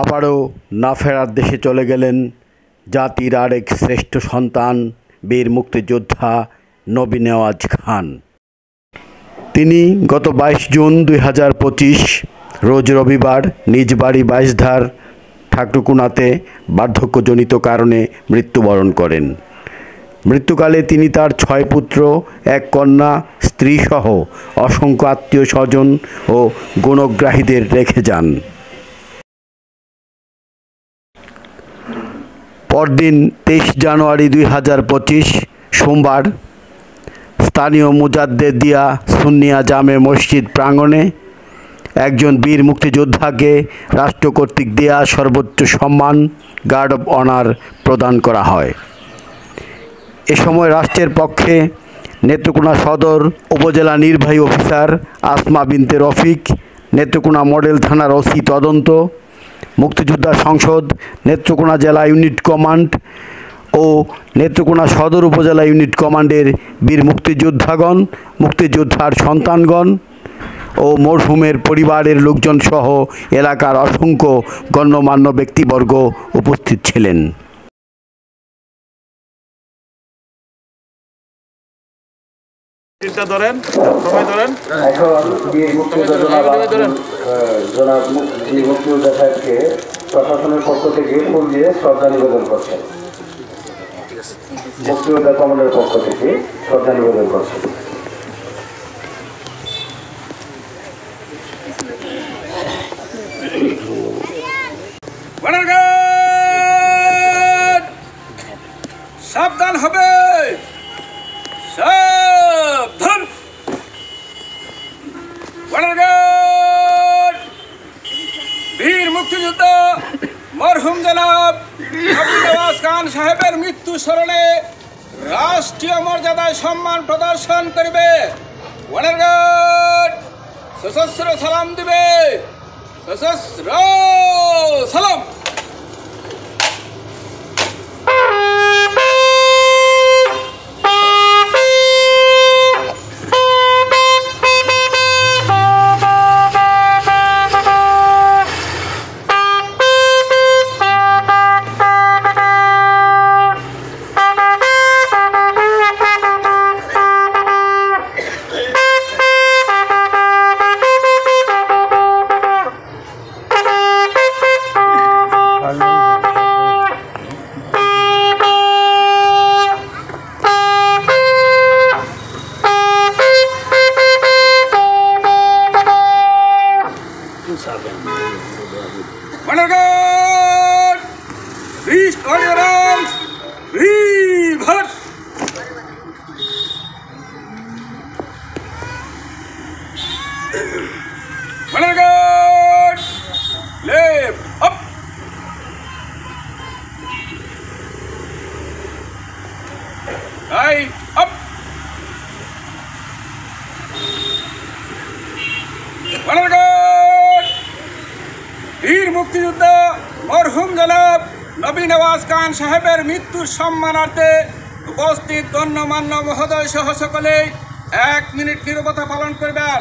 আবারও না ফেরার দেশে চলে গেলেন জাতির আরেক শ্রেষ্ঠ সন্তান বীর মুক্তিযোদ্ধা নবী নেওয়াজ খান। তিনি গত 22 জুন 2025 রোজ রবিবার নিজ বাড়ি বাইশধার ঠাকুরকুনাতে বার্ধক্যজনিত কারণে মৃত্যুবরণ করেন। মৃত্যুকালে তিনি তার 6 পুত্র, 1 কন্যা, স্ত্রীসহ অসংখ্য আত্মীয় স্বজন ও গুণগ্রাহীদের রেখে যান। পরদিন 23 জানুয়ারি 2025 সোমবার স্থানীয় মুজাদ্দেদিয়া সুন্নিয়া জামে মসজিদ প্রাঙ্গণে একজন বীর মুক্তিযোদ্ধাকে রাষ্ট্র কর্তৃক দেয়া সর্বোচ্চ সম্মান গার্ড অব অনার প্রদান করা হয়। এ সময় রাষ্ট্রের পক্ষে নেত্রকোনা সদর উপজেলা নির্বাহী অফিসার আসমা বিনতে রফিক, নেত্রকোনা মডেল থানার ওসি তদন্ত, মুক্তিযোদ্ধা সংসদ, নেত্রকোনা জেলা ইউনিট কমান্ড ও নেত্রকোনা সদর উপজেলা ইউনিট কমান্ডের বীর মুক্তিযোদ্ধাগণ, মুক্তিযোদ্ধার সন্তানগণ ও মরহুমের পরিবারের লোকজন সহ এলাকার অসংখ্য গণ্যমান্য ব্যক্তিবর্গ উপস্থিত ছিলেন। প্রশাসনের পক্ষ থেকে ফুল দিয়ে শ্রদ্ধা নিবেদন করছেন, মুক্তিযোদ্ধা কমান্ডের পক্ষ থেকে শ্রদ্ধা নিবেদন করছেন। সাবধান হবে, সাবধান। বীর মুক্তিযোদ্ধা মরহুম জনাব নবী নেওয়াজ খান সাহেবের মৃত্যু স্মরণে রাষ্ট্রীয় মর্যাদায় সম্মান প্রদর্শন করবে। সশস্ত্র সালাম দিবে, সশস্ত্র সালাম। Reach on your arms, reverse. Left, up. Right, up. বীর মুক্তিযোদ্ধা মরহুম জনাব নবী নেওয়াজ খান সাহেবের মৃত্যুর সম্মানার্থে উপস্থিত গণ্যমান্য মহোদয় সহ সকলে 1 মিনিট নীরবতা পালন করবেন।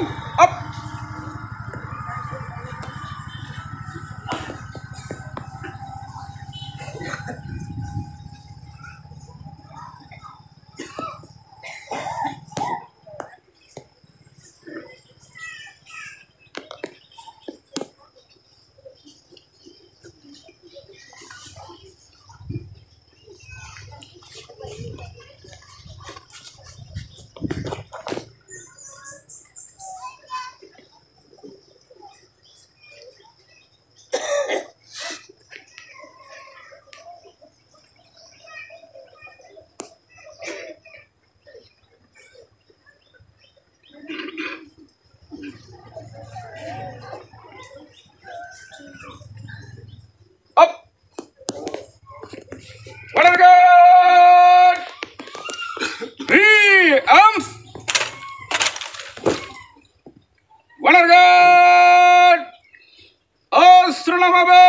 অস্ত্র নামাবে,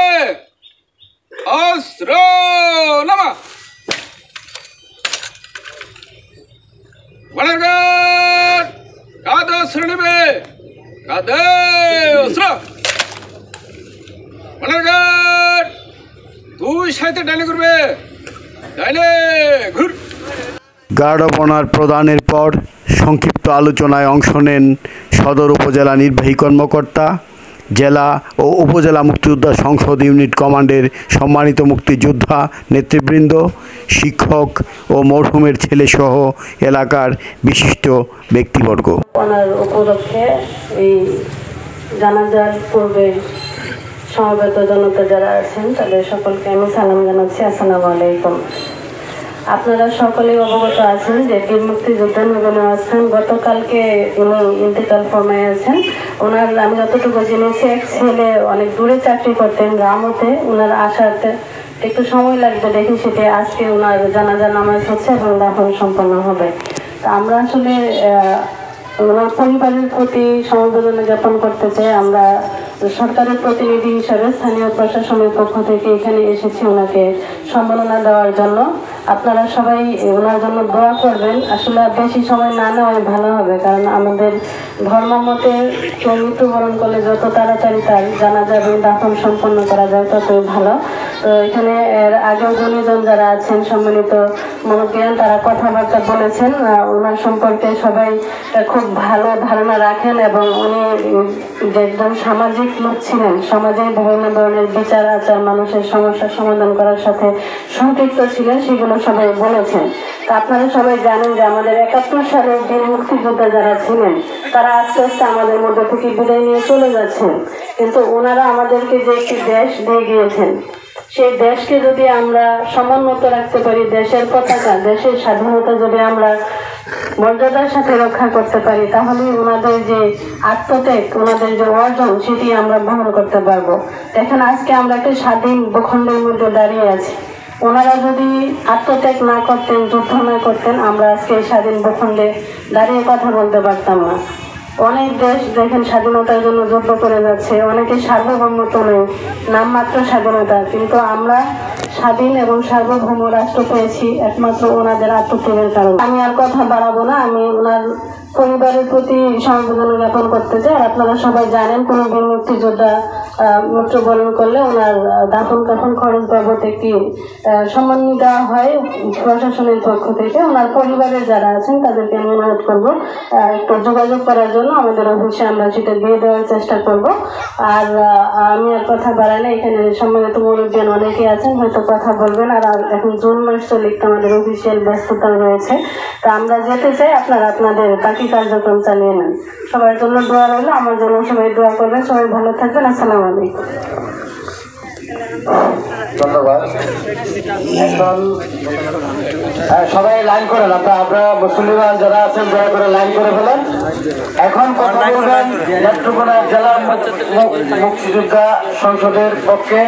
অস্ত্র নামা। কাঁধে অস্ত্র নেবে, কাঁধে অস্ত্র। সাথে ডাইনে ঘুরবে, ডাইনে ঘুর। গার্ড অব অনার প্রদানের পর সংক্ষিপ্ত আলোচনায় অংশ নেন সদর উপজেলা নির্বাহী কর্মকর্তা, জেলা ও উপজেলা মুক্তিযোদ্ধা সংসদ ইউনিট কমান্ডের সম্মানিত মুক্তিযোদ্ধা নেতৃবৃন্দ, শিক্ষক ও মরহুমের ছেলেসহ এলাকার বিশিষ্ট ব্যক্তিবর্গ। ওনার উপলক্ষে এই জানাজার পূর্বে সমবেত জনতা যারা আছেন তাদের সকলকে আমি সালাম জানাচ্ছি। আসসালামু আলাইকুম। আপনারা সকলেই অবগত আছেন যে বীর মুক্তিযোদ্ধা নবী নওয়াজ খান গতকালকে উনি ইন্তেকাল ফরমাইয়াছেন। ওনার আমি যতটুকু জেনেছি এক ছেলে অনেক দূরে চাকরি করতেন রামতে, ওনার আসাতে একটু সময় লাগবে দেখি, সেটা আজকে ওনার জানাজা নামাজ হচ্ছে এবং দাফন সম্পন্ন হবে। তা আমরা আসলে ওনার পরিবারের প্রতি সমবেদনা জ্ঞাপন করতে চাই। আমরা সরকারের প্রতিনিধি হিসাবে স্থানীয় প্রশাসনের পক্ষ থেকে এখানে এসেছি ওনাকে সম্মাননা দেওয়ার জন্য। আপনারা সবাই ওনার জন্য দোয়া করবেন। আসলে বেশি সময় না নেওয়াই ভালো হবে, কারণ আমাদের ধর্ম মতে কেউ মৃত্যুবরণ করলে যত তাড়াতাড়ি তার জানাজা এবং দাফন সম্পন্ন করা যায় ততই ভালো। তো এখানে এর আগেও গুণীজন যারা আছেন সম্মানিত মনোজ্ঞান তারা কথাবার্তা বলেছেন। ওনার সম্পর্কে সবাই খুব ভালো ধারণা রাখেন এবং উনি যে একজন সামাজিক লোক ছিলেন, সমাজে বিভিন্ন ধরনের বিচার আচার মানুষের সমস্যার সমাধান করার সাথে সম্পৃক্ত ছিলেন, সেগুলো সবাই বলেছেন। তা আপনারা সবাই জানেন যে আমাদের 71 সালের বীর মুক্তিযোদ্ধা যারা ছিলেন তারা আস্তে আস্তে আমাদের মধ্যে থেকে বিদায় নিয়ে চলে যাচ্ছেন, কিন্তু ওনারা আমাদেরকে যে একটি দেশ দিয়ে গিয়েছেন, সেই দেশকে যদি আমরা সমুন্নত রাখতে পারি, দেশের পতাকা দেশের স্বাধীনতা যদি আমরা মর্যাদার সাথে রক্ষা করতে পারি, তাহলে ওনাদের যে আত্মত্যাগ, ওনাদের যে অর্জন, সেটি আমরা বহন করতে পারবো। দেখেন আজকে আমরা একটা স্বাধীন ভূখণ্ডের মধ্যে দাঁড়িয়ে আছি। ওনারা যদি আত্মত্যাগ না করতেন, যুদ্ধ না করতেন, আমরা আজকে এই স্বাধীন ভূখণ্ডে দাঁড়িয়ে কথা বলতে পারতাম না। অনেক দেশ দেখেন স্বাধীনতার জন্য যুদ্ধ করে যাচ্ছে, অনেকে সার্বভৌমত্ব নেই, নামমাত্র স্বাধীনতা, কিন্তু আমরা স্বাধীন এবং সার্বভৌম রাষ্ট্র পেয়েছি একমাত্র ওনাদের আত্মত্যাগের কারণে। আমি আর কথা বাড়াবো না, আমি ওনার পরিবারের প্রতি সমবেদনা জ্ঞাপন করতে চাই। আর আপনারা সবাই জানেন কোনো বীর মুক্তিযোদ্ধা মৃত্যুবরণ করলে ওনার দাফন কাফন খরচ বাবদ একটি সম্মান দেওয়া হয় প্রশাসনের পক্ষ থেকে। ওনার পরিবারের যারা আছেন তাদেরকে আমি অনুরোধ করবো একটু যোগাযোগ করার জন্য, আমাদের অফিসে আমরা সেটা দিয়ে দেওয়ার চেষ্টা করব। আর আমি আর কথা বাড়াই না, এখানে সম্মানিত মুরব্বিয়ান অনেকে আছেন, হয়তো কথা বলবেন। আর এখন জুন মাস চলে, আমাদের অফিসিয়াল ব্যস্ততা রয়েছে, তা আমরা যেতে চাই, আপনারা আপনাদের বাকি কার্যক্রম চালিয়ে নেন। সবার জন্য দোয়া রইল, আমার জন্য সবাই দোয়া করবেন। সবাই ভালো থাকবেন। আসসালামু আলাইকুম। ধন্যবাদ। এখন সবাই লাইন করেন, আপনারা মুসলিমান যারা আছেন দয়া করে লাইন করে ফেলেন। এখন কথা বলবেন নেত্রকোনা জেলা মুক্তিযোদ্ধা সংসদের পক্ষে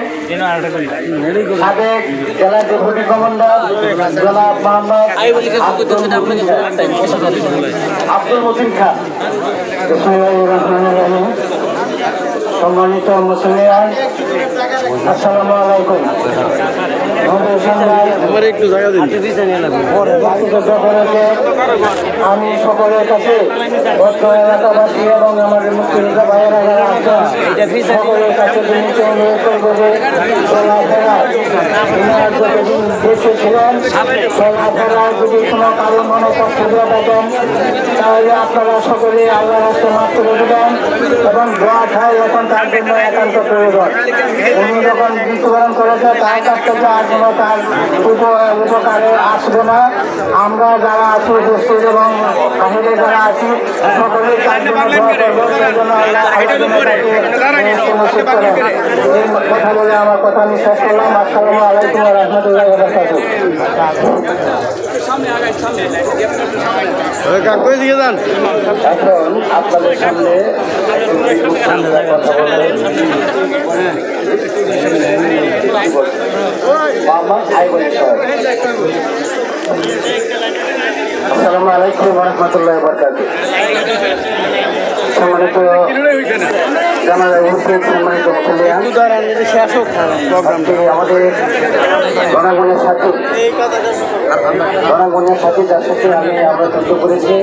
সাবেক জেলা ডেপুটি কমান্ডার জনাব মোহাম্মদ আব্দুল মতিন খান। সম্মানিত মুসলিম, আসসালামু আলাইকুম। আমি সকলের কাছে এলাকাবাসী এবং আমাদের মুক্তিযোদ্ধা ভাইয়েরা যারা আছেন সকলের কাছে বিনীত অনুরোধ করবো যে যতদিন দেশে ছিলেন চলাফেরার যদি কোনো কারণ মনে কষ্ট দিয়ে থাকেন তাহলে আপনারা সকলে আল্লাহ রাস্তায় মাফ করে দেবেন এবং দোয়া খাই এখন তার জন্য একান্ত প্রয়োজন। উনি যখন মৃত্যুবরণ করেছে তার কাছ থেকে আর কোনো তার উপকারে আসবে না। আমরা যারা আছি উপস্থিত এবং বাহিরে যারা আছি সকলেই তার জন্য দোয়া করবো, সেই জন্য আল্লাহ কথা বলে আমার কথা আমি শেষ করলাম। আসসালামু আলাইকুম ওয়া রাহমাতুল্লাহি ওয়া বারাকাতুহু। এখন আপনাদের সামনে আসসালামু আলাইকুম ওয়া রাহমাতুল্লাহি ওয়া বারাকাতুহু। সম্মানিত জানাজার উপস্থিত সম্মানিত মুসলিয়ান, আমাদের জনগণের সাথে যার সাথে আমরা তথ্য করেছি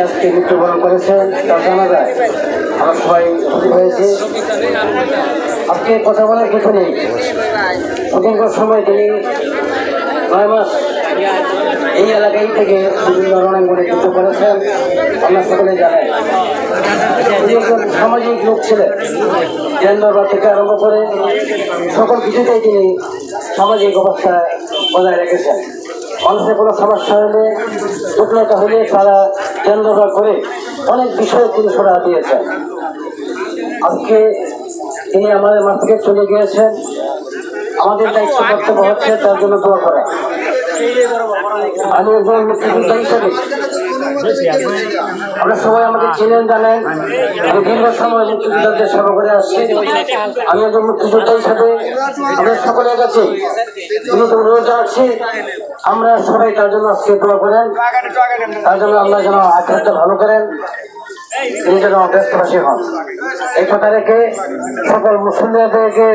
আজকে মৃত্যুবরণ করেছেন তার জানা যায় আমরা সবাই হয়েছি। আজকে কথা বলার কিছু নেই, দীর্ঘ সময় তিনি 9 মাস এই এলাকায় থেকে বিভিন্ন রণাঙ্গনে যুদ্ধ করেছেন। আমরা সকলে জানাই তিনি একজন সামাজিক লোক ছিলেন, জেন্ডার থেকে আরম্ভ করে সকল কিছুতেই তিনি সামাজিক অবস্থা বজায় রেখেছেন। মানুষের কোনো সমস্যা হলে জটিলতা হলে তারা জেন্ডার করে অনেক বিষয়ে তিনি সরা দিয়েছেন। আজকে তিনি আমাদের মাঠ থেকে চলে গিয়েছেন, আমাদের দায়িত্ব কর্তব্য হচ্ছে তার জন্য দোয়া করা। আমি একজন মুক্তিযোদ্ধা হিসেবে আমরা সবাই আমাকে চিনেন, জানেন আমি দীর্ঘ সময় মুক্তিযোদ্ধাদের সেবা করে আসছি। আমি একজন মুক্তিযোদ্ধা হিসেবে আমাদের সকলের কাছে অনুরোধ জানাচ্ছি আমরা সবাই তার জন্য আজকে দোয়া করেন, তার জন্য আল্লাহ যেন আখেরাতটা ভালো করেন, তিনি যেন ব্যস্তবাসী হন। এই কথা রেখে সকল মুসলিমদেরকে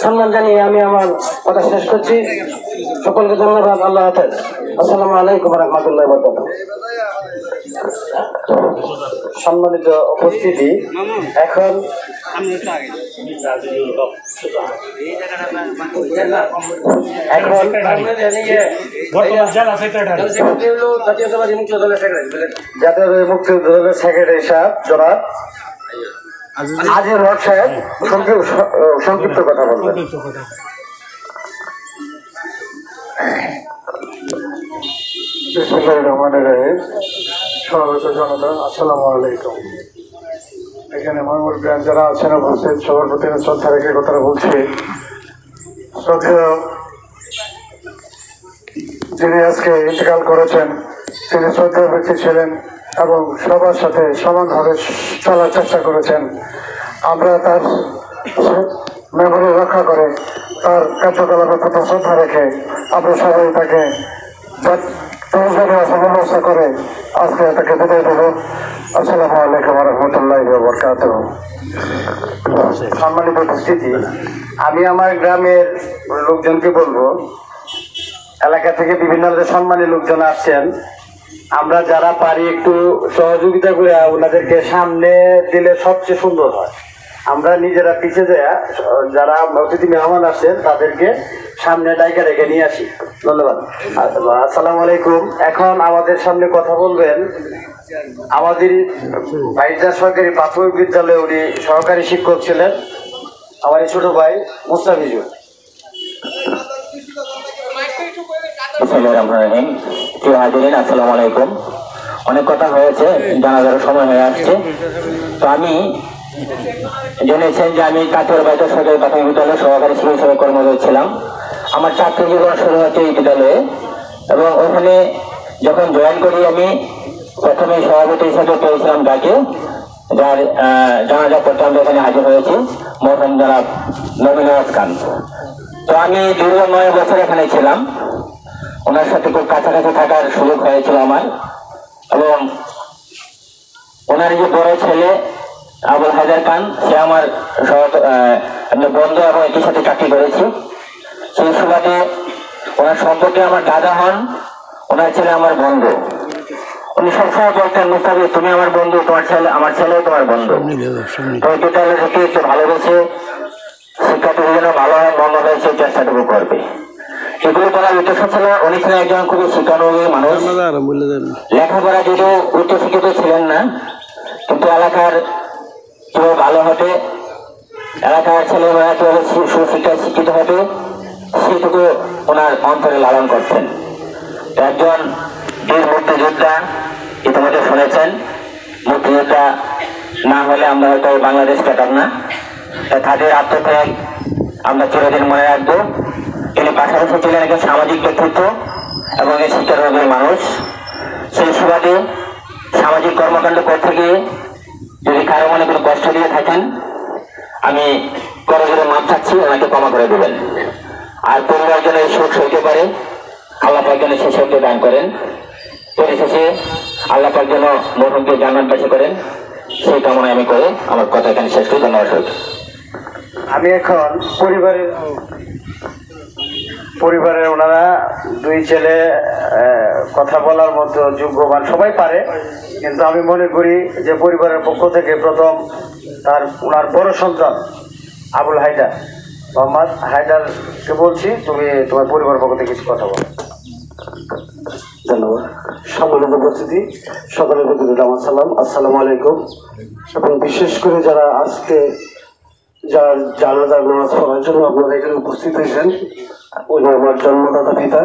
সম্মান জানিয়ে আমি আমার কথা শেষ করছি। সকলকে ধন্যবাদ। আল্লাহ হাফেজ। আসসালামু আলাইকুম রহমতুল্লাহ। সম্মানিত উপস্থিতি, এখন জাতীয় মুক্তিযুদ্ধ দলের সেক্রেটারি সাহেব জনাব আজির হক সাহেব সংক্ষিপ্ত কথা বলবেন। বিসমিল্লাহির রহমানির রহিম। সভাপতি জনতা, আসসালামু আলাইকুম। এখানে মাহমুদ ব্যান যারা আছেন উপস্থিত, সবার প্রতি শ্রদ্ধা রেখে কথাটা বলছি। শ্রদ্ধেয় যিনি আজকে ইন্তেকাল করেছেন, তিনি শ্রদ্ধেয় ব্যক্তি ছিলেন এবং সবার সাথে সমানভাবে চলার চেষ্টা করেছেন। আমরা তার মেমোরি রক্ষা করে তার কার্যকলাপের প্রতি শ্রদ্ধা রেখে আমরা সবাই তাকে ব্যবস্থা করে আজকে তাকে বিদায় দেব। আসসালামু আলাইকুম রহমতুল্লাহি ওয়া বারাকাতুহু। সম্মানিত উপস্থিতি, আমি আমার গ্রামের লোকজনকে বলবো, এলাকা থেকে বিভিন্ন সম্মানী লোকজন আসছেন, আমরা যারা পারি একটু সহযোগিতা করে ওনাদেরকে সামনে দিলে সবচেয়ে সুন্দর হয়। আমরা নিজেরা পিছিয়ে যায়, যারা অতিথি মেহমান আসছেন তাদেরকে সামনে ডাইকা রেখে নিয়ে আসি। ধন্যবাদ। আসসালামু আলাইকুম। এখন আমাদের সামনে কথা বলবেন আমাদের বাইজা সরকারি প্রাথমিক বিদ্যালয়ে উনি সহকারী শিক্ষক ছিলেন, আমার ছোট ভাই মুস্তাফিজুর। আসসালামু আলাইকুম। অনেক কথা হয়েছে, জানাজার সময় হয়ে আসছে। তো আমি জেনেছেন যে আমি কাটোর বাইজা সরকারি প্রাথমিক বিদ্যালয়ে সহকারী শিক্ষক হিসেবে কর্মরত ছিলাম। আমার চাকরি জীবন শুরু হচ্ছে এই বিদ্যালয়ে, এবং ওখানে যখন জয়েন করি আমি প্রথমে সভাপতি হিসেবে পেয়েছিলাম ডাকে, যার জানাজা পড়তে আমরা এখানে হাজির হয়েছি, মরহুম জনাব নবীন নওয়াজ খান। তো আমি দীর্ঘ 9 বছর এখানে ছিলাম, ওনার সাথে খুব কাছাকাছি থাকার সুযোগ হয়েছিল আমার। এবং ওনার যে বড় ছেলে আবুল হায়দার খান, সে আমার বন্ধু এবং একই সাথে চাকরি করেছি। সেই সুবাদে ওনার সম্পর্কে আমার দাদা হন, ওনার ছেলে আমার বন্ধু। উনি সবসময় বলতেন, মুস্তাফিজ তুমি আমার বন্ধু, তোমার ছেলে আমার ছেলেও তোমার বন্ধু। তো বিদ্যালয় থেকে একটু ভালোবেসে শিক্ষার্থী যেন ভালো হয় মন হয় সেই চেষ্টাটুকু করবে। এগুলো করার উদ্দেশ্য ছিল, উনি ছিলেন একজন খুবই শিক্ষানুভবী মানুষ। লেখাপড়া যদিও উচ্চশিক্ষিত ছিলেন না, কিন্তু এলাকার কেউ ভালো হবে, এলাকার ছেলেমেয়েরা কেউ সুশিক্ষায় শিক্ষিত হবে, সেটুকু ওনার অন্তরে লালন করছেন। একজন বীর মুক্তিযোদ্ধা, ইতিমধ্যে শুনেছেন, মুক্তিযোদ্ধা না হলে আমরা হয়তো বাংলাদেশ পেতাম না। তাদের আত্মত্যাগ আমরা চিরদিন মনে রাখবো। তিনি পাশাপাশি ছিলেন একজন সামাজিক ব্যক্তিত্ব এবং এই শিক্ষানুভবী মানুষ। সেই সুবাদে সামাজিক কর্মকাণ্ড করতে গিয়ে যদি কারো মনে কোনো কষ্ট দিয়ে থাকেন, আমি করজোরে মাপ চাচ্ছি, ওনাকে ক্ষমা করে দেবেন। আর পরিবার যেন এই শোক সইতে পারে, আল্লাহ পাক যেন সেই শোককে দান করেন। পরিশেষে আল্লাহ পাক যেন মরহুমকে জান্নাতবাসী করেন, সেই কামনায় আমি করে আমার কথা এখানে শেষ করি। ধন্যবাদ সবাইকে। আমি এখন পরিবারের ওনারা দুই ছেলে কথা বলার মতো যোগ্যবান, সবাই পারে, কিন্তু আমি মনে করি যে পরিবারের পক্ষ থেকে প্রথম ওনার বড় সন্তান আবুল হায়দার, মোহাম্মদ হায়দারকে বলছি, তুমি তোমার পরিবারের পক্ষ থেকে কিছু কথা বলো। ধন্যবাদ। সম্মানিত উপস্থিতি, সকলের প্রতি আমার সালাম, আসসালামু আলাইকুম। এবং বিশেষ করে যারা আজকে যার জানাজার নামাজ পড়ার জন্য আপনারা এখানে উপস্থিত হয়েছেন, উনি আমার জন্মদাতা পিতা।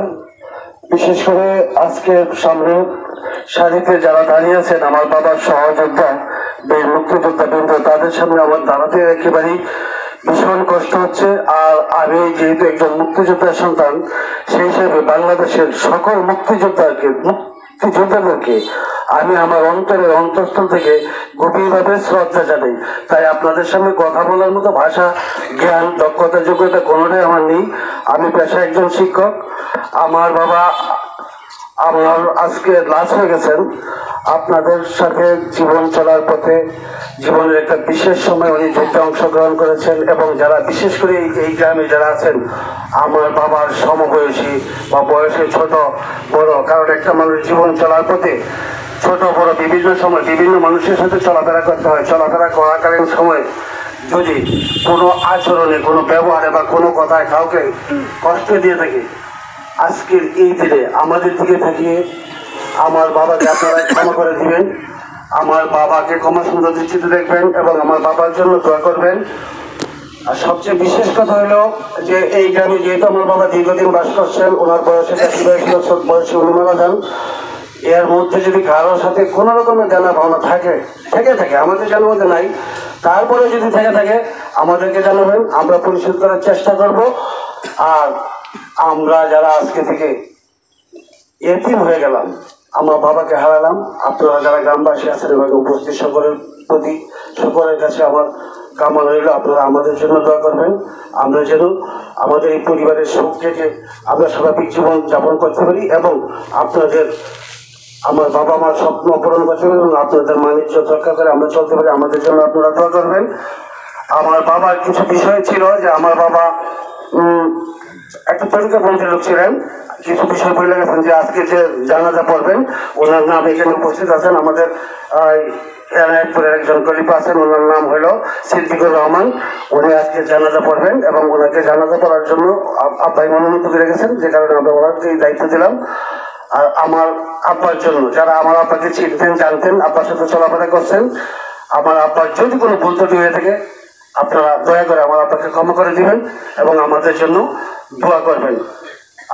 বিশেষ করে আজকে সামনে সারিতে যারা দাঁড়িয়ে আছেন, আমার বাবার সহযোদ্ধা বীর মুক্তিযোদ্ধা বৃন্দ, তাদের সামনে আমার দাঁড়াতে একেবারেই ভীষণ কষ্ট হচ্ছে। আর আমি যেহেতু একজন মুক্তিযোদ্ধার সন্তান, সেই হিসেবে বাংলাদেশের সকল মুক্তিযোদ্ধাদেরকে আমি আমার অন্তরের অন্তঃস্থল থেকে গভীরভাবে শ্রদ্ধা জানাই। তাই আপনাদের সামনে কথা বলার মতো ভাষা, জ্ঞান, দক্ষতা, যোগ্যতা কোনোটাই আমার নেই। আমি পেশায় একজন শিক্ষক। আমার বাবা আমার আজকে লাশ হয়ে গেছেন। আপনাদের সাথে জীবন চলার পথে জীবনের একটা বিশেষ সময় উনি যুদ্ধে অংশগ্রহণ করেছেন, এবং যারা বিশেষ করে এই গ্রামে যারা আছেন আমার বাবার সমবয়সী বা বয়সে ছোট বড়, কারণ একটা মানুষ জীবন চলার পথে ছোট বড় বিভিন্ন সময় বিভিন্ন মানুষের সাথে চলাফেরা করতে হয়। চলাফেরা করাকালীন সময় যদি কোনো আচরণে, কোনো ব্যবহারে বা কোনো কথায় কাউকে কষ্ট দিয়ে থাকে, আজকের এই দিনে আমাদের দিকে তাকিয়ে আমার বাবাকে আপনারা ক্ষমা করে দিবেন, আমার বাবাকে ক্ষমা সুন্দর দৃষ্টিতে দেখবেন এবং আমার বাবার জন্য দোয়া করবেন। আর সবচেয়ে বিশেষ কথা হলো যে এই গ্রামে যেহেতু আমার বাবা দীর্ঘদিন বাস করছেন, ওনার বয়সে 82 বছর বয়সে উনি মারা যান। এর মধ্যে যদি কারোর সাথে কোনো রকমের জানা ভাবনা থাকে আমাদের জানার মধ্যে নাই, তারপরে যদি থেকে থাকে আমাদেরকে জানাবেন, আমরা পরিশোধ করার চেষ্টা করব। আর আমরা যারা আজকে থেকে এতিম হয়ে গেলাম, আমার বাবাকে হারালাম, আপনারা যারা গ্রামবাসী আছেন এবং উপস্থিত সকলের প্রতি সকলের কাছে আমার কামনা রইল আপনারা আমাদের জন্য দোয়া করবেন। আমরা যেন আমাদের এই পরিবারের সুখ থেকে আমরা স্বাভাবিক জীবন যাপন করতে পারি এবং আপনাদের আমার বাবা মার স্বপ্ন পূরণ করতে পারি এবং আপনাদের মানিজ্য রক্ষা করে আমরা চলতে পারি, আমাদের জন্য আপনারা দোয়া করবেন। আমার বাবার কিছু বিষয় ছিল যে আমার বাবা একটা তরিকা পন্থীর লোক ছিলেন। কিছু বিষয় বলে গেছেন যে আজকে যে জানাজা পড়বেন ওনার নাম এখানে উপস্থিত আছেন, আমাদের এনায়েতপুরের একজন খলিফা আছেন, ওনার নাম হলো সিদ্দিকুর রহমান। উনি আজকে জানাজা পড়বেন এবং ওনাকে জানাজা পড়ার জন্য আব্বাই মনোনীত করে গেছেন, যে কারণে আমরা ওনাকে এই দায়িত্ব দিলাম। আর আমার আব্বার জন্য যারা আমার আব্বাকে চিনতেন, জানতেন, আব্বার সাথে চলাফেরা করছেন, আমার আব্বার যদি কোনো ভুল ত্রুটি হয়ে থাকে আপনারা দয়া করে আমার আব্বাকে ক্ষমা করে দিবেন এবং আমাদের জন্য দোয়া করবেন।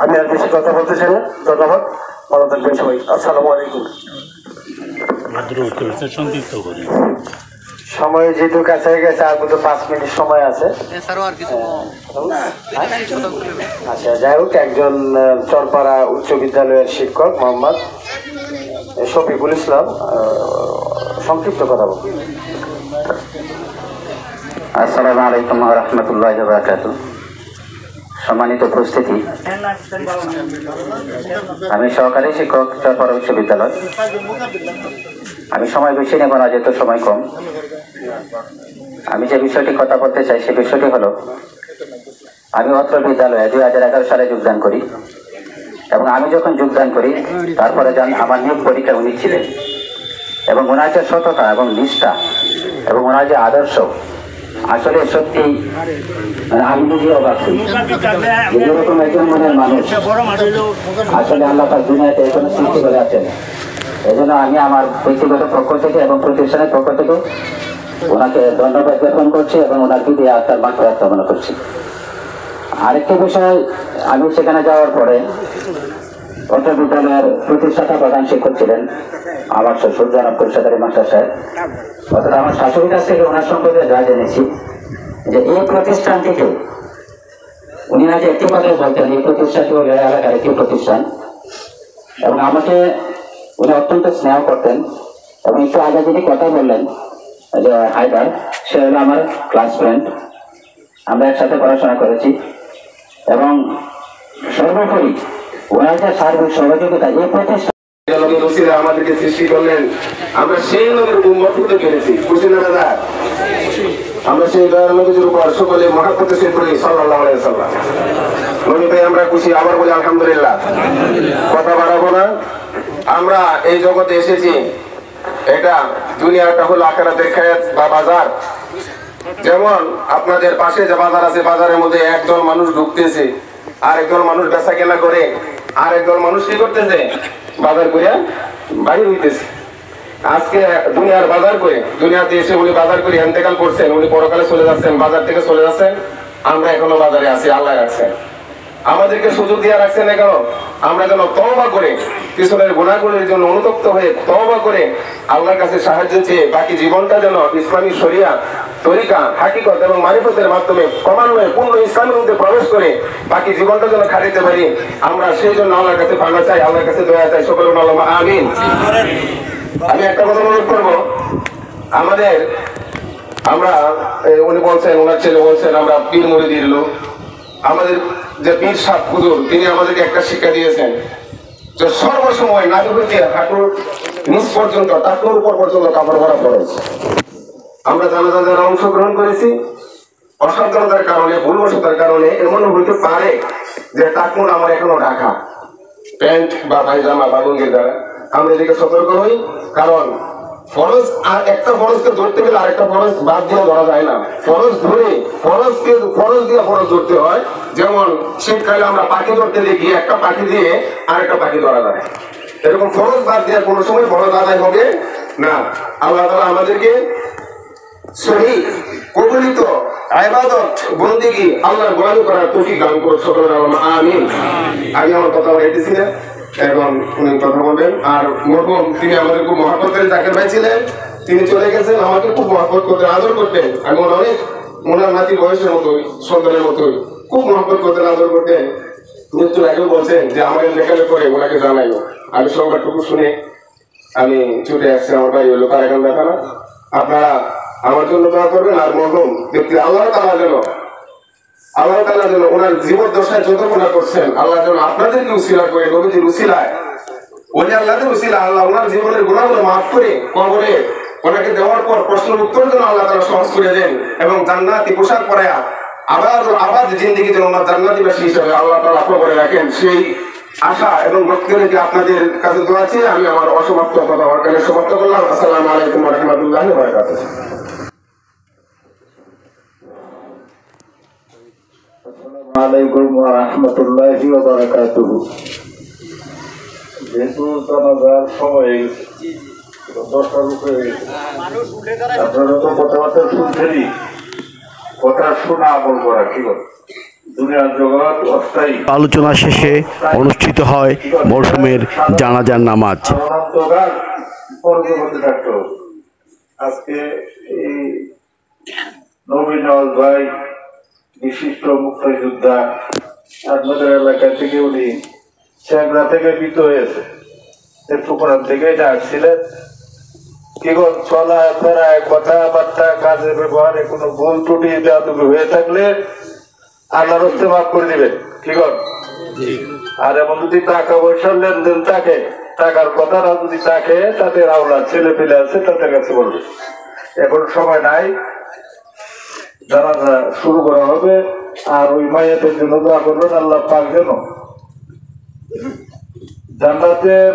আমি আর বেশি কথা বলতে চাই না, ধন্যবাদ, ভালো থাকবেন সবাই, আসসালামু আলাইকুম। সময় যেহেতু কাছে গেছে, আর কিন্তু 5 মিনিট সময় আছে। আচ্ছা, যাই হোক, একজন চরপাড়া উচ্চ বিদ্যালয়ের শিক্ষক মোহাম্মদ শফিকুল ইসলাম সংক্ষিপ্ত কথা বলুন। আসসালামু আলাইকুম ওয়া রাহমাতুল্লাহি ওয়া বারাকাতুহু। সম্মানিত উপস্থিতি, আমি সহকারী শিক্ষক, চরপাড়া উচ্চ বিদ্যালয়। আমি সময় বেশি নেব না, যেহেতু সময় কম। আমি যে বিষয়টি কথা বলতে চাই সে বিষয়টি হলো, আমি অত্র বিদ্যালয়ে 2011 সালে যোগদান করি এবং আমি যখন যোগদান করি তারপরে আমার নিয়োগ পরীক্ষা উনি ছিলেন এবং ওনার যে সততা এবং নিষ্ঠা এবং ওনার যে আদর্শ, আসলে সত্যি আমি যদি অবাক হই, যেরকম একজন মনের মানুষ আসলে আল্লাহ তার দুনিয়াতে এখনো সৃষ্টি করে আছেন। এই জন্য আমি আমার ব্যক্তিগত পক্ষ থেকে এবং প্রতিষ্ঠানের পক্ষ থেকে ওনাকে ধন্যবাদ জ্ঞাপন করছি এবং ওনার বিধি আত্মার মাত্রা কামনা করছি। আরেকটি বিষয়, আমি সেখানে যাওয়ার পরে অত্র বিদ্যালয়ের প্রতিষ্ঠাতা প্রধান শিক্ষক ছিলেন আমার শ্বশুর জনাব পরিষদের মাস্টার সাহেব। অর্থাৎ আমার শাশুড়ির কাছ থেকে ওনার সম্পর্কে যা জেনেছি যে এই প্রতিষ্ঠান থেকে উনি নাকি একটি কথা বলতেন, এই প্রতিষ্ঠানটি হল এলাকার একটি প্রতিষ্ঠান এবং আমাকে উনি অত্যন্ত স্নেহ করতেন। এবং একটু আগে যদি কথা বললেন যে হায়দার, সে হলো আমার ক্লাস ফ্রেন্ড, আমরা একসাথে পড়াশোনা করেছি এবং সর্বোপরি ওনার যে সার্বিক সহযোগিতা এই প্রতিষ্ঠান আমাদেরকে সৃষ্টি করলেন আমরা সেই নবীর উম্মত হতে পেরেছি, খুশি না দাদা? আমরা সেই দয়ার নবীর উপর সকলে মহাব্বতে শেষ করি সাল্লাল্লাহু আলাইহি ওয়াসাল্লাম। নবী ভাই আমরা খুশি, আবার বলি আলহামদুলিল্লাহ। কথা বাড়াবো না। আমরা এই জগতে এসেছি, এটা দুনিয়াটা হলো আখিরাতের খেত বা বাজার। যেমন আপনাদের পাশে যে বাজার আছে, বাজারের মধ্যে একদল মানুষ ঢুকতেছে, আরেকদল মানুষ বেচা কেনা করে, আরেকদল মানুষ কি করতেছে, বাজার করে বাড়ি হইতেছে। আজকে দুনিয়ার বাজার করে, দুনিয়াতে এসে উনি বাজার করে ইন্তেকাল করছেন, উনি পরকালে চলে যাচ্ছেন, বাজার থেকে চলে যাচ্ছেন। আমরা এখনো বাজারে আছি, আল্লাহ রাখছেন, আমাদেরকে সুযোগ দিয়ে রাখছেন। কেন? আমরা যেন তওবা করে, পিছনের গুনাহগুলোর জন্য অনুতপ্ত হয়ে তওবা করে আল্লাহর কাছে সাহায্য চেয়ে বাকি জীবনটা যেন ইসলামী শরিয়াত, তরিকা, হাকিকত এবং মারিফতের মাধ্যমে ক্রমান্বয়ে পূর্ণ ইসলামের মধ্যে প্রবেশ করে বাকি জীবনটা যেন খাটিতে পারি, আমরা সেই জন্য আল্লাহর কাছে ভালো চাই, আল্লাহর কাছে দয়া চাই। সকলে আল্লাহুম্মা আমিন। আমি একটা কথা অনুরোধ করবো, আমাদের উনি বলছেন, ওনার ছেলে বলছেন আমরা পীর মুরিদির লোক। আমাদের যে পীর সাহেব হুজুর, তিনি আমাদেরকে একটা শিক্ষা দিয়েছেন যে সর্বসময় নাভি হইতে হাঁটুর নিচ পর্যন্ত, টাকুর উপর পর্যন্ত কাপড় পরা ফরজ। আমরা জানাজা যারা অংশগ্রহণ করেছি, অসাবধানতার কারণে, ভুলবশতার কারণে এমন হইতে পারে যে টাকুর আমার এখনো ঢাকা, প্যান্ট বা পায়জামা বা লুঙ্গির দ্বারা। আমরা এদিকে সতর্ক হই, কারণ ফরজ আর একটা ফরজকে ধরতে গেলে আরেকটা ফরজ বাদ দিয়ে ধরা যায় না। ফরজ ধরে ফরজ দিয়ে ফরজ ধরতে হয়। যেমন শীতকালে আমরা পাখি ধরতে দেখি, একটা পাখি দিয়ে আরেকটা পাখি ধরা যায়। এরকম ফরজ বাদ দিয়ে কোনো সময় ফরজ আদায় হবে না। আল্লাহ তাআলা আমাদেরকে সহি কবুলিত ইবাদত বন্দেগী আল্লাহর গোলামি করার তৌফিক দান করুন। সকলে আমিন। আমি আমার কথা বলেছি না, এখন উনি কথা বলবেন। আর মরহুম তিনি আমাদের খুব মহব্বত করেন, জাকির ভাই ছিলেন, তিনি চলে গেছেন, আমাকে খুব মহব্বত করতেন, আদর করতেন। আমি অনেক ওনার নাতির বয়সের মতোই, সন্তানের মতোই খুব মহব্বত করতেন, আদর করতেন। মৃত্যুর আগেও বলছেন যে আমার লেখালে করে ওনাকে জানাইও। আমি সংবাদটুকু শুনে আমি ছুটে আসছি, আমার বাড়ি হলো কারাগান দেখানা। আপনারা আমার জন্য দোয়া করবেন। আর মরহুম ব্যক্তি আল্লাহ তাআলা যেন ওনার জীবদ্দশায় যত গুনাহ করছেন, আল্লাহ যেন আপনাদেরকে উসিলা করে, নবীজির উসিলায়, ওই আল্লাহদের উসিলা আল্লাহ ওনার জীবনের গুনাহগুলো মাফ করে কবরে ওনাকে দেওয়ার পর প্রশ্নের উত্তর যেন আল্লাহ তাআলা সহজ করে দেন এবং জান্নাতি পোশাক পরায়া আবার জিন্দেগি যেন ওনার জান্নাতিবাসী হিসেবে আল্লাহ তাআলা কবরে রাখেন, সেই আশা এবং বক্তব্য রেখে আপনাদের কাছে দোয়া চেয়ে আমি আমার অসমাপ্ত কথা ওখানে সমাপ্ত করলাম। আসসালামু আলাইকুম ওয়া রাহমাতুল্লাহি ওয়া বারাকাতুহু। আলাইকুম ওয়া রাহমাতুল্লাহি ওয়া বারাকাতুহু। যেহেতু জানাজার সময় 10টার উপরে আপনারা তো কথাবার্তা শুনছেনই, কথা শোনা আমল করা কি বল। দুনিয়ার জগৎ অস্থায়ী। আলোচনা শেষে অনুষ্ঠিত হয় মরহুমের জানাজার নামাজ। আজকে এই নবী নওয়াজ ভাই বিশিষ্ট মুক্তিযোদ্ধা, আপনাদের এলাকা থেকে উনি চ্যাংরা থেকে মৃত হয়েছে, পুকুরান থেকে এটা আসছিলেন। কি চলা ফেরায়, কথাবার্তা, কাজে ব্যবহারে কোনো ভুল ত্রুটি হয়ে থাকলে আল্লাহর হস্তে মাফ করে দিবেন। কি আর এমন যদি টাকা পয়সার লেনদেন থাকে, টাকার কথাটা যদি থাকে, তাদের আওলা ছেলে পেলে আছে, তাদের কাছে বলবে। এখন সময় নাই, জানাজা শুরু করা হবে। আর ওই মায়েদের জন্য দোয়া করবেন, আল্লাহ পাক যেন জান্নাতের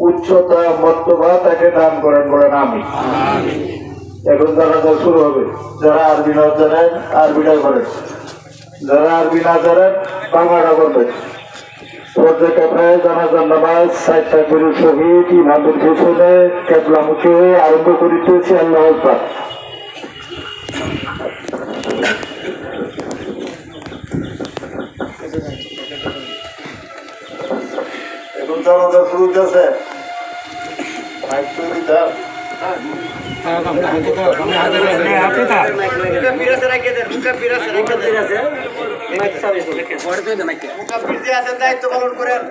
উচ্চতা মর্তবা তাকে দান করেন বলেন আমিন। এখন জানাজা শুরু হবে। যারা আরবি না জানেন আরবিটা করেন, যারা আরবি না জানেন বাংলাটা করবেন। পর্যায়ক্রমে জানাজার নামাজ 4টা করে শহীদ ইমামের পেছনে কেবলামুখী হয়ে আরম্ভ করিতেছি। আল্লাহু আকবার। এখন জানাজা শুরু হচ্ছে। দায়িত্ব পালন করেন।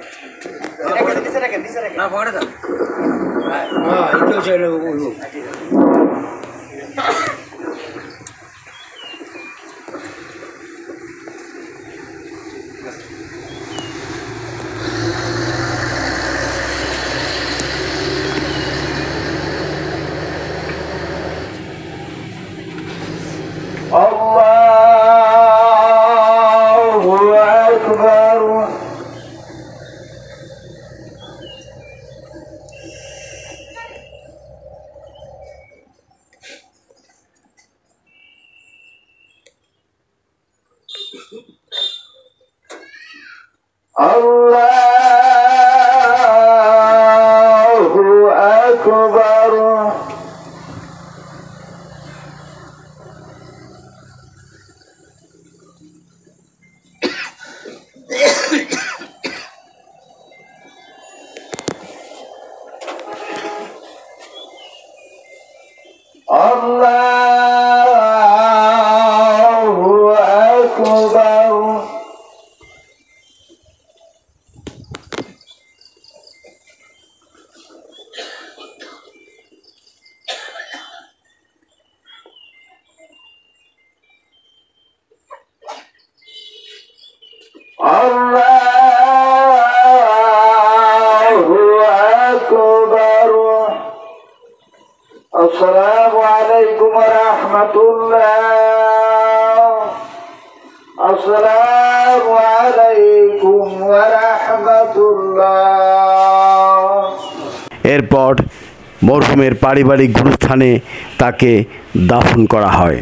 আল্লাহু আকবার। আল্লাহু আকবার। আল্লাহু আকবার। আসসালামু আলাইকুম ওয়া রাহমাতুল্লাহ। আসসালামু আলাইকুম ওয়া রাহমাতুল্লাহ। এরপর মরহুমের পারিবারিক গুরুস্থানে তাকে দাফন করা হয়।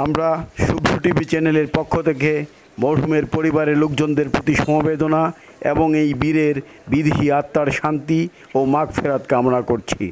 আমরা শুভ টিভি চ্যানেলের পক্ষ থেকে মরহুমের পরিবারের লোকজনদের প্রতি সমবেদনা এবং এই বীরের বিদেহী আত্মার শান্তি ও মাগফিরাত কামনা করছি।